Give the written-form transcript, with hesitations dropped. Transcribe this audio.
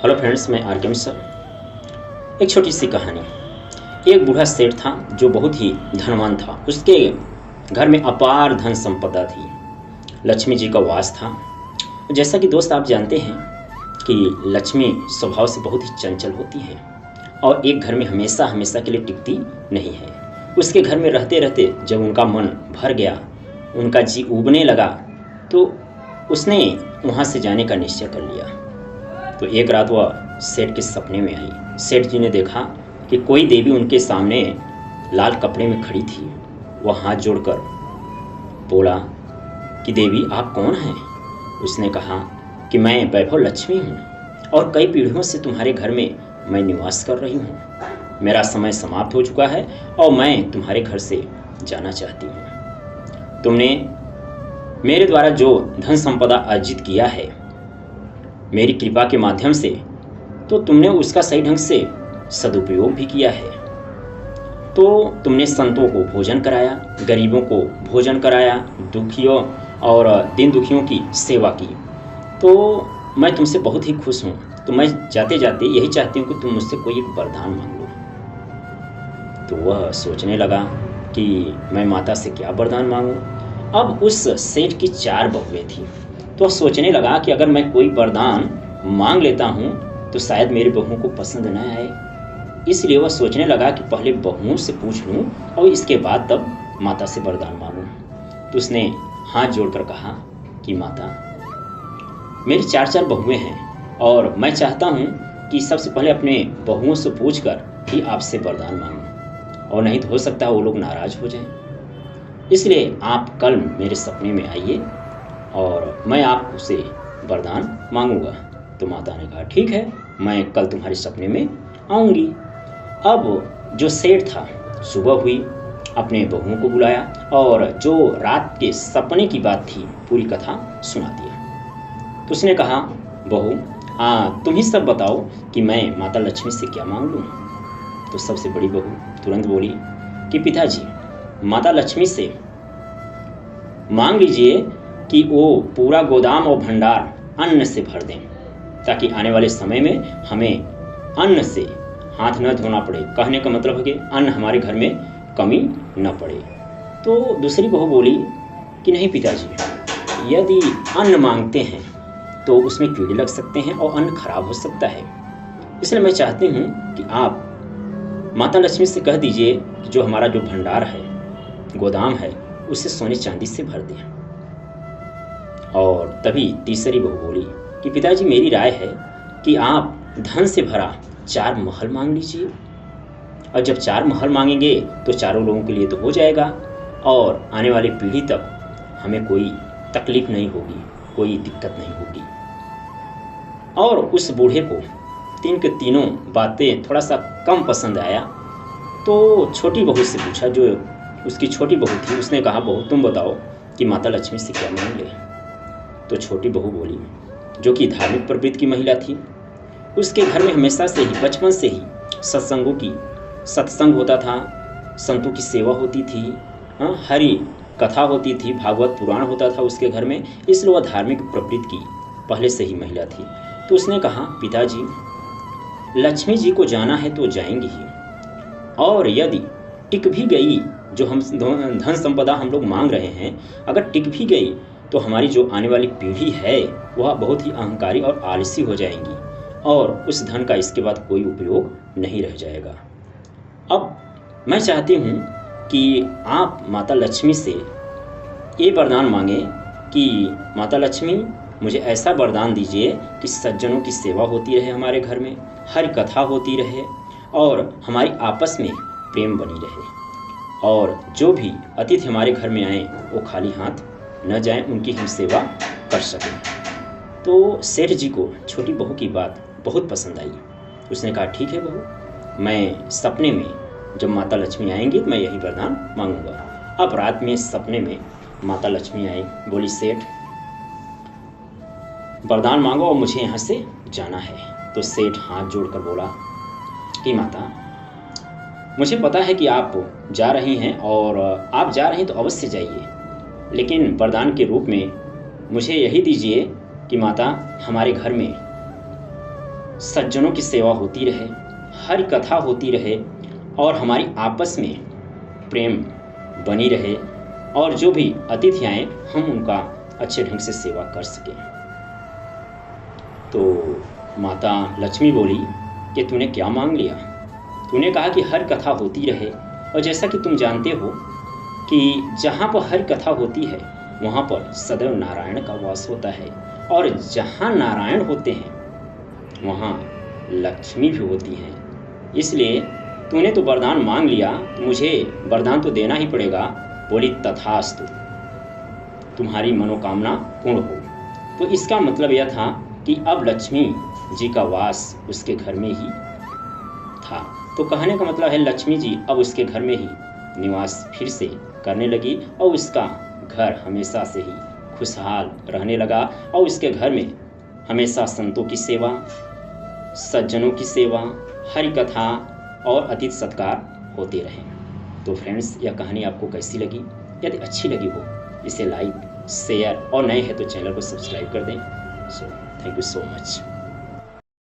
Hello friends, मैं are के मिश्र। एक छोटी सी कहानी। एक बूढ़ा सेठ था जो बहुत ही धनवान था। उसके घर में अपार धन संपदा थी। लक्ष्मी जी का वास था। जैसा कि दोस्त आप जानते हैं कि लक्ष्मी स्वभाव से बहुत ही चंचल होती है और एक घर में हमेशा हमेशा के लिए टिकती नहीं है। उसके घर में रहते रहते जब उनका मन भर गया, उनका जी उबने लगा, तो उसने वहाँ से जाने का निश्चय कर लिया। तो एक रात वह सेठ के सपने में आई। सेठ जी ने देखा कि कोई देवी उनके सामने लाल कपड़े में खड़ी थी। वह हाथ जोड़कर बोला कि देवी, आप कौन हैं? उसने कहा कि मैं वैभव लक्ष्मी हूँ और कई पीढ़ियों से तुम्हारे घर में मैं निवास कर रही हूँ। मेरा समय समाप्त हो चुका है और मैं तुम्हारे घर से जाना चाहती हूँ। तुमने मेरे द्वारा जो धन संपदा अर्जित किया है मेरी कृपा के माध्यम से, तो तुमने उसका सही ढंग से सदुपयोग भी किया है। तो तुमने संतों को भोजन कराया, गरीबों को भोजन कराया, दुखियों और दीन दुखियों की सेवा की। तो मैं तुमसे बहुत ही खुश हूँ। तो मैं जाते जाते यही चाहती हूँ कि तुम मुझसे कोई एक वरदान मांग लो। तो वह सोचने लगा कि मैं माता से क्या वरदान मांगूं। अब उस सेठ की 4 बहुएं थी। तो सोचने लगा कि अगर मैं कोई वरदान मांग लेता हूँ तो शायद मेरी बहुओं को पसंद न आए। इसलिए वह सोचने लगा कि पहले बहुओं से पूछ लूँ और इसके बाद तब माता से वरदान मांगूं। तो उसने हाथ जोड़कर कहा कि माता, मेरी 4 बहुएं हैं और मैं चाहता हूँ कि सबसे पहले अपने बहुओं से पूछकर ही आपसे वरदान मांगूं, और नहीं तो हो सकता है वो लोग नाराज हो जाएं। इसलिए आप कल मेरे सपने में आइए और मैं आपसे वरदान मांगूंगा। तो माता ने कहा ठीक है, मैं कल तुम्हारे सपने में आऊंगी। अब जो सेठ था, सुबह हुई, अपने बहुओं को बुलाया और जो रात के सपने की बात थी पूरी कथा सुना दिया। तो उसने कहा, बहू, तुम ही सब बताओ कि मैं माता लक्ष्मी से क्या मांग लूँ। तो सबसे बड़ी बहू तुरंत बोली कि पिताजी, माता लक्ष्मी से मांग लीजिए कि वो पूरा गोदाम और भंडार अन्न से भर दें, ताकि आने वाले समय में हमें अन्न से हाथ न धोना पड़े। कहने का मतलब है कि अन्न हमारे घर में कमी न पड़े। तो दूसरी बहू बोली कि नहीं पिताजी, यदि अन्न मांगते हैं तो उसमें कीड़े लग सकते हैं और अन्न खराब हो सकता है। इसलिए मैं चाहती हूँ कि आप माता लक्ष्मी से कह दीजिए कि जो हमारा जो भंडार है, गोदाम है, उसे सोने चांदी से भर दें। और तभी तीसरी बहू बोली कि पिताजी, मेरी राय है कि आप धन से भरा 4 महल मांग लीजिए। और जब 4 महल मांगेंगे तो चारों लोगों के लिए तो हो जाएगा और आने वाली पीढ़ी तक हमें कोई तकलीफ नहीं होगी, कोई दिक्कत नहीं होगी। और उस बूढ़े को 3 के तीनों बातें थोड़ा सा कम पसंद आया। तो छोटी बहू से पूछा, जो उसकी छोटी बहू थी, उसने कहा, बहू तुम बताओ कि माता लक्ष्मी से क्या मांग ले। तो छोटी बहू बोली, जो कि धार्मिक प्रवृत्ति की महिला थी, उसके घर में हमेशा से ही, बचपन से ही सत्संग होता था, संतों की सेवा होती थी, हरि कथा होती थी, भागवत पुराण होता था उसके घर में। इसलिए वह धार्मिक प्रवृत्ति की पहले से ही महिला थी। तो उसने कहा, पिताजी, लक्ष्मी जी को जाना है तो जाएंगी ही, और यदि टिक भी गई जो हम धन संपदा हम लोग मांग रहे हैं, अगर टिक भी गई तो हमारी जो आने वाली पीढ़ी है वह बहुत ही अहंकारी और आलसी हो जाएंगी और उस धन का इसके बाद कोई उपयोग नहीं रह जाएगा। अब मैं चाहती हूँ कि आप माता लक्ष्मी से ये वरदान मांगें कि माता लक्ष्मी, मुझे ऐसा वरदान दीजिए कि सज्जनों की सेवा होती रहे हमारे घर में, हर कथा होती रहे और हमारी आपस में प्रेम बनी रहे, और जो भी अतिथि हमारे घर में आए वो खाली हाथ न जाएं, उनकी हम सेवा कर सकें। तो सेठ जी को छोटी बहू की बात बहुत पसंद आई। उसने कहा, ठीक है बहू, मैं सपने में जब माता लक्ष्मी आएंगी तो मैं यही वरदान मांगूंगा। अब रात में सपने में माता लक्ष्मी आई। बोली, सेठ, वरदान मांगो और मुझे यहाँ से जाना है। तो सेठ हाथ जोड़कर बोला कि माता, मुझे पता है कि आप जा रही हैं और आप जा रही हैं तो अवश्य जाइए, लेकिन वरदान के रूप में मुझे यही दीजिए कि माता, हमारे घर में सज्जनों की सेवा होती रहे, हर कथा होती रहे और हमारी आपस में प्रेम बनी रहे और जो भी अतिथि आए हम उनका अच्छे ढंग से सेवा कर सकें। तो माता लक्ष्मी बोली कि तूने क्या मांग लिया? तूने कहा कि हर कथा होती रहे, और जैसा कि तुम जानते हो कि जहाँ पर हर कथा होती है वहाँ पर सदैव नारायण का वास होता है, और जहाँ नारायण होते हैं वहाँ लक्ष्मी भी होती हैं। इसलिए तूने तो वरदान मांग लिया, मुझे वरदान तो देना ही पड़ेगा। बोली तथास्तु, तुम्हारी मनोकामना पूर्ण हो। तो इसका मतलब यह था कि अब लक्ष्मी जी का वास उसके घर में ही था। तो कहने का मतलब है लक्ष्मी जी अब उसके घर में ही निवास फिर से करने लगी और उसका घर हमेशा से ही खुशहाल रहने लगा और उसके घर में हमेशा संतों की सेवा, सज्जनों की सेवा, हरि कथा और अतिथि सत्कार होते रहे। तो फ्रेंड्स, यह कहानी आपको कैसी लगी? यदि अच्छी लगी हो इसे लाइक, शेयर और नए हैं तो चैनल को सब्सक्राइब कर दें। So thank you so much.